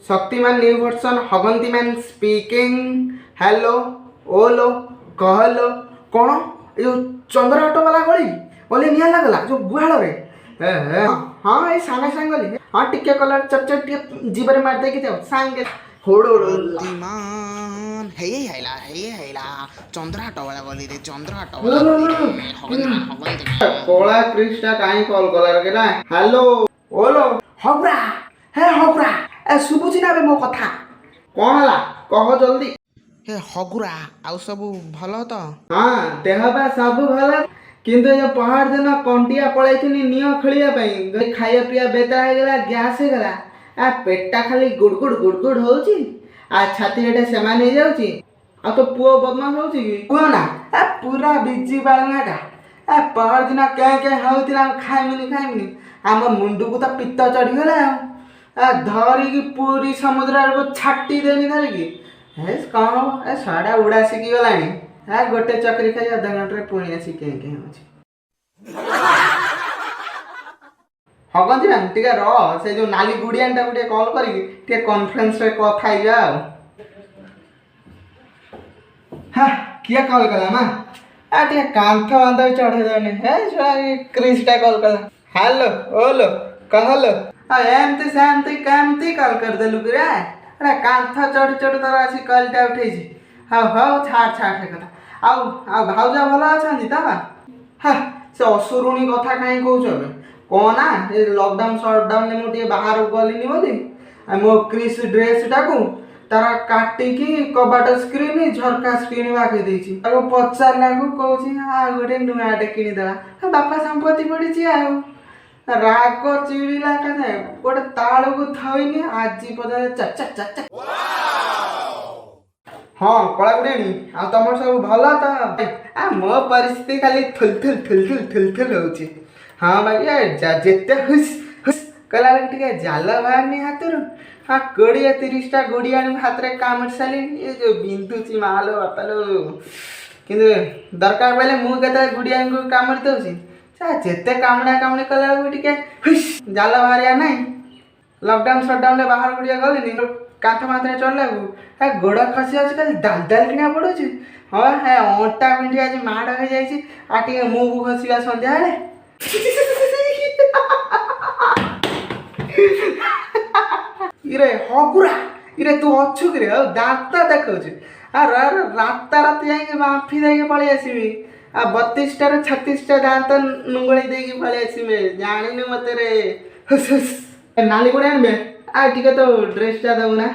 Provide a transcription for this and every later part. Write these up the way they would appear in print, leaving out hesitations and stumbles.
Shaktimaan new version हगंती man speaking. Hello ओलो कहलो कौन ये चंद्र ऑटो वाला गली बोले निया लगला जो गुहाल रे हाँ ये सांगे सांगे गली हाँ टिके कलर चट टिके जीवर मार दे के जाओ सांगे होड़ो मान हे हैला चंद्र ऑटो वाला गली रे चंद्र ऑटो वाला कोला क्रिस्टा काई कॉल कला रे ना हेलो ओलो हबरा हे हबरा ए सुबुची ना बे मो कथा कौन हला कह जल्दी हे हगुरा आउ सब भल तो हाँ देह बा सब भल किंतु ये पहाड़ दिन कंटिया पळैथिनी नियो खलिया पई खाया पिया बेता हे गला गैस हे गला आ पेटा खाली गुड़गुड़ होउची आ छाती एटा समान हे जाउची आ तो पुओ बदमाश होउची कि पुओ ना आ पूरा बिजी बाळंगाटा आ पहाड़ दिन के होउतिला खाइमिनी हम मुंडू को तो पित्त चढ़ी गला आ धरी की पूरी समुद्र को छाटी देनी धरी की हे कौन ए साड़ा उड़ा सिकी गलानी आ गोटे चक्री खाई आधा घंटे पुणी आसी के होची हगंती मैम टिके रह से जो नाली गुड़ियान टा गुटे कॉल करी टिके कॉन्फ्रेंस रे कथा ही जाओ हां किया कॉल कला मा आ टिके कांथ बांध चढ़े देने हे छोरा क्रिस टा कॉल कला हेलो ओलो कहलो आ एमती सेमती केमती कॉल कर देलु रे अरे कांथ चढ़ तर आसी कॉल टा उठेछि हाउ छाड़ कथा आउ भाउजा भला अछंती ता हां से असुरुणी कथा काई कहउछ बे कोना ए लॉकडाउन शटडाउन ने मोटे बाहर गलिनी बोली मो क्रिस ड्रेस टाकू तारा काटी की कबाट स्क्रीन झरका स्क्रीन बाके देछि ताको पचार लागू कहउछि आ गोटे नुआटे किनी देला बापा संपत्ति पड़िछि आ राग चिड़िला का गोटे ताड़ को थईनी आज पदा चक चक चक चक हाँ कला गुड़ेनी आ तुम सब भल तो आ मो परिस्थिति खाली थुल होउछि हाँ भाई जेते हुस हुस कला टिके जाल बाहरनी हाथरू हाँ 20-30टा गुड़िया हाथ रे काम साली ये जो बिंदुची मालो बापालो किंतु दरकार बेले मु केते गुड़िया को काम दउछि जेते कामणी कला टिके हुस जाल बाहरिया नहीं लॉकडाउन शटडाउन रे बाहर गुड़िया गलिनी कांथ माथरे चढ़ला है गोड़ खसी अछि खाली दाल किना पड़ुछि हाँ है अंटा पिंडी आज माड़ हो जाइछि आ टिके मुंह खसीबा संध्या रे इरे हगुरा इरे तू अच्छु कि दांत देखौछु आ रात जाइके माफी देके पळी आसीबी आ 32टा 36टा दांत नुंगळी देके पळी आसीबे जानिनी मते रे हुस हुस नाली गुडे आनबे आ टिके तो ड्रेस टा दउ ना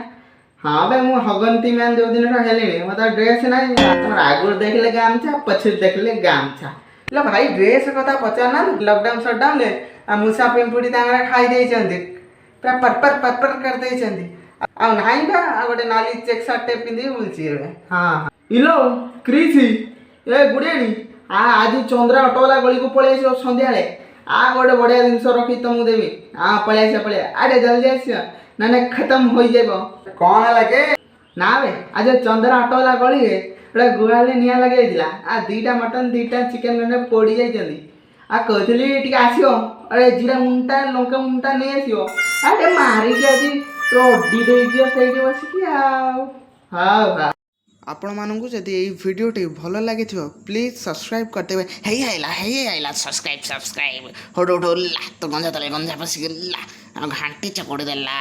हाँ बे मु हगंती मैन जो दिन हेलेनी मते ड्रेस नाही तमर आगुर देखले गामछा पछिर देखले गामछा लो भाई ड्रेस कथा पचार ना लॉकडाउन शटडाउन ले मुसा पिंपुड़ी तांगरा खाई देई चंदी पर कर देई चंदी आ नाही बा आ गोटे नाली चेक शर्ट पिंदी बुलची रे हां इलो क्रिसी ए गुडियानी आ आज चंद्रा ऑटो वाला गली को पळे आसी संध्याळे आ गोटे बढ़िया जिनस रखी तुमको देवी आ पळे आडे जल्दी आसिया ना खत्म हो जाइबो कौन लगे ना बे आज चंद्रा ऑटो वाला गली रे एटा गुहाले निया लगे दिला आ 2टा मटन 2टा चिकन गने पोड़ी जाई जल्दी आ कहथली टिके आसियो अरे जीरा मुंटा लंका मुंटा नै आसियो अरे मारी के आजी रोडी दे दियो सेठी बसी कि हां आपण मानू जदि ये वीडियोटी भल लगी प्लीज सब्सक्राइब करते हे आइला सब्सक्राइब होडो तो गंजा तले गंजा पशिगला घाटी चकोड़ी देला।